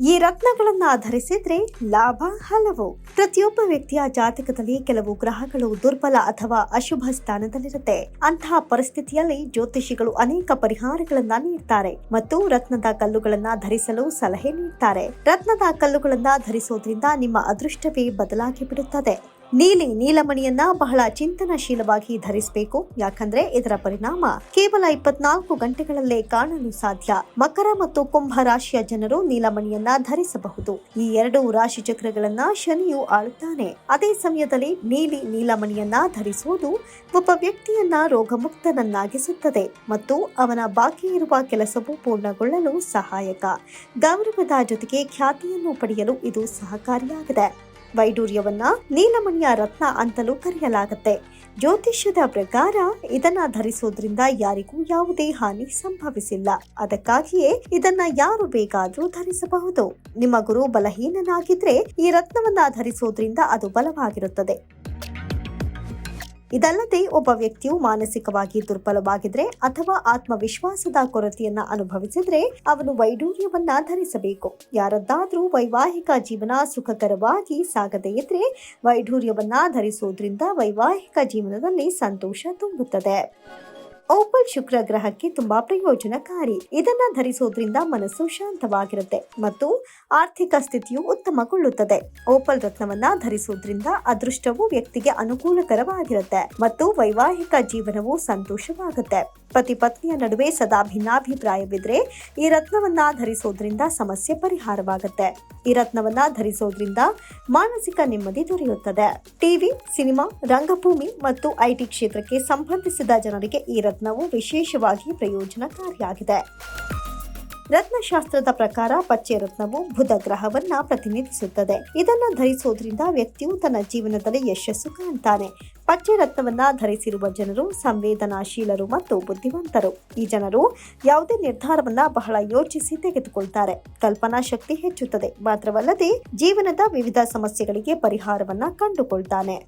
ಈ ರತ್ನಗಳನ್ನ ಧರಿಸಿದ್ರೆ ಲಾಭ ಹಲವು. ಪ್ರತಿಯೊಬ್ಬ ವ್ಯಕ್ತಿಯ ಜಾತಕದಲ್ಲಿ ಕೆಲವು ಗ್ರಹಗಳು ದುರ್ಬಲ ಅಥವಾ ಅಶುಭ ಸ್ಥಾನದಲ್ಲಿರುತ್ತೆ. ಅಂತಹ ಪರಿಸ್ಥಿತಿಯಲ್ಲಿ ಜ್ಯೋತಿಷಿಗಳು ಅನೇಕ ಪರಿಹಾರಗಳನ್ನ ನೀಡ್ತಾರೆ ಮತ್ತು ರತ್ನದ ಕಲ್ಲುಗಳನ್ನ ಧರಿಸಲು ಸಲಹೆ ನೀಡ್ತಾರೆ. ರತ್ನದ ಕಲ್ಲುಗಳನ್ನ ಧರಿಸೋದ್ರಿಂದ ನಿಮ್ಮ ಅದೃಷ್ಟವೇ ಬದಲಾಗಿ ಬಿಡುತ್ತದೆ. ನೀಲಮಣಿಯನ್ನ ಬಹಳ ಚಿಂತನಶೀಲವಾಗಿ ಧರಿಸಬೇಕು, ಯಾಕಂದ್ರೆ ಇದರ ಪರಿಣಾಮ ಕೇವಲ 24 ಗಂಟೆಗಳಲ್ಲೇ ಕಾಣಲು ಸಾಧ್ಯ. ಮಕರ ಮತ್ತು ಕುಂಭ ರಾಶಿಯ ಜನರು ನೀಲಮಣಿಯನ್ನ ಧರಿಸಬಹುದು. ಈ ಎರಡು ರಾಶಿ ಚಕ್ರಗಳನ್ನ ಶನಿಯು ಆಳುತ್ತಾನೆ. ಅದೇ ಸಮಯದಲ್ಲಿ ನೀಲಮಣಿಯನ್ನ ಧರಿಸುವುದು ಒಬ್ಬ ವ್ಯಕ್ತಿಯನ್ನ ರೋಗಮುಕ್ತನನ್ನಾಗಿಸುತ್ತದೆ ಮತ್ತು ಅವನ ಬಾಕಿ ಇರುವ ಕೆಲಸವು ಪೂರ್ಣಗೊಳ್ಳಲು ಸಹಾಯಕ. ಗೌರವದ ಜೊತೆಗೆ ಖ್ಯಾತಿಯನ್ನು ಪಡೆಯಲು ಇದು ಸಹಕಾರಿಯಾಗಿದೆ. ವೈಡೂರ್ಯವನ್ನ ನೀಲಮಣಿಯ ರತ್ನ ಅಂತಲೂ ಕರೆಯಲಾಗುತ್ತೆ. ಜ್ಯೋತಿಷ್ಯದ ಪ್ರಕಾರ ಇದನ್ನ ಧರಿಸೋದ್ರಿಂದ ಯಾರಿಗೂ ಯಾವುದೇ ಹಾನಿ ಸಂಭವಿಸಿಲ್ಲ. ಅದಕ್ಕಾಗಿಯೇ ಇದನ್ನ ಯಾರು ಬೇಕಾದ್ರೂ ಧರಿಸಬಹುದು. ನಿಮ್ಮ ಗುರು ಬಲಹೀನನಾಗಿದ್ರೆ ಈ ರತ್ನವನ್ನ ಧರಿಸೋದ್ರಿಂದ ಅದು ಬಲವಾಗಿರುತ್ತದೆ. ಇದಲ್ಲದೆ ಒಬ್ಬ ವ್ಯಕ್ತಿಯು ಮಾನಸಿಕವಾಗಿ ದುರ್ಬಲವಾಗಿದ್ರೆ ಅಥವಾ ಆತ್ಮವಿಶ್ವಾಸದ ಕೊರತೆಯನ್ನ ಅನುಭವಿಸಿದ್ರೆ ಅವನು ವೈಡೂರ್ಯವನ್ನ ಧರಿಸಬೇಕು. ಯಾರದ್ದಾದ್ರೂ ವೈವಾಹಿಕ ಜೀವನ ಸುಖಕರವಾಗಿ ಸಾಗದೇ ಇದ್ರೆ ವೈಡೂರ್ಯವನ್ನ ಧರಿಸೋದ್ರಿಂದ ವೈವಾಹಿಕ ಜೀವನದಲ್ಲಿ ಸಂತೋಷ ತುಂಬುತ್ತದೆ. ಓಪಲ್ ಶುಕ್ರ ಗ್ರಹಕ್ಕೆ ತುಂಬಾ ಪ್ರಯೋಜನಕಾರಿ. ಇದನ್ನ ಧರಿಸೋದ್ರಿಂದ ಮನಸ್ಸು ಶಾಂತವಾಗಿರುತ್ತೆ ಮತ್ತು ಆರ್ಥಿಕ ಸ್ಥಿತಿಯು ಉತ್ತಮಗೊಳ್ಳುತ್ತದೆ. ಓಪಲ್ ರತ್ನವನ್ನ ಧರಿಸೋದ್ರಿಂದ ಅದೃಷ್ಟವು ವ್ಯಕ್ತಿಗೆ ಅನುಕೂಲಕರವಾಗಿರುತ್ತೆ ಮತ್ತು ವೈವಾಹಿಕ ಜೀವನವು ಸಂತೋಷವಾಗುತ್ತೆ. ಪತಿ ಪತ್ನಿಯ ನಡುವೆ ಸದಾ ಭಿನ್ನಾಭಿಪ್ರಾಯವಿದ್ರೆ ಈ ರತ್ನವನ್ನ ಧರಿಸೋದ್ರಿಂದ ಸಮಸ್ಯೆ ಪರಿಹಾರವಾಗುತ್ತೆ. ಈ ರತ್ನವನ್ನ ಧರಿಸೋದ್ರಿಂದ ಮಾನಸಿಕ ನೆಮ್ಮದಿ ದೊರೆಯುತ್ತದೆ. ಟಿವಿ, ಸಿನಿಮಾ, ರಂಗಭೂಮಿ ಮತ್ತು ಐಟಿ ಕ್ಷೇತ್ರಕ್ಕೆ ಸಂಬಂಧಿಸಿದ ಜನರಿಗೆ ಈ ರತ್ನವು ವಿಶೇಷವಾಗಿ ಪ್ರಯೋಜನಕಾರಿಯಾಗಿದೆ. ರತ್ನಶಾಸ್ತ್ರದ ಪ್ರಕಾರ ಪಚ್ಚೆ ರತ್ನವು ಬುಧ ಗ್ರಹವನ್ನ ಪ್ರತಿನಿಧಿಸುತ್ತದೆ. ಇದನ್ನ ಧರಿಸೋದ್ರಿಂದ ವ್ಯಕ್ತಿಯು ತನ್ನ ಜೀವನದಲ್ಲಿ ಯಶಸ್ಸು ಕಾಣ್ತಾನೆ. ಪಚ್ಚೆ ರತ್ನವನ್ನ ಧರಿಸಿರುವ ಜನರು ಸಂವೇದನಾಶೀಲರು ಮತ್ತು ಬುದ್ಧಿವಂತರು. ಈ ಜನರು ಯಾವುದೇ ನಿರ್ಧಾರವನ್ನ ಬಹಳ ಯೋಚಿಸಿ ತೆಗೆದುಕೊಳ್ತಾರೆ. ಕಲ್ಪನಾ ಶಕ್ತಿ ಹೆಚ್ಚುತ್ತದೆ. ಮಾತ್ರವಲ್ಲದೆ ಜೀವನದ ವಿವಿಧ ಸಮಸ್ಯೆಗಳಿಗೆ ಪರಿಹಾರವನ್ನ ಕಂಡುಕೊಳ್ತಾನೆ.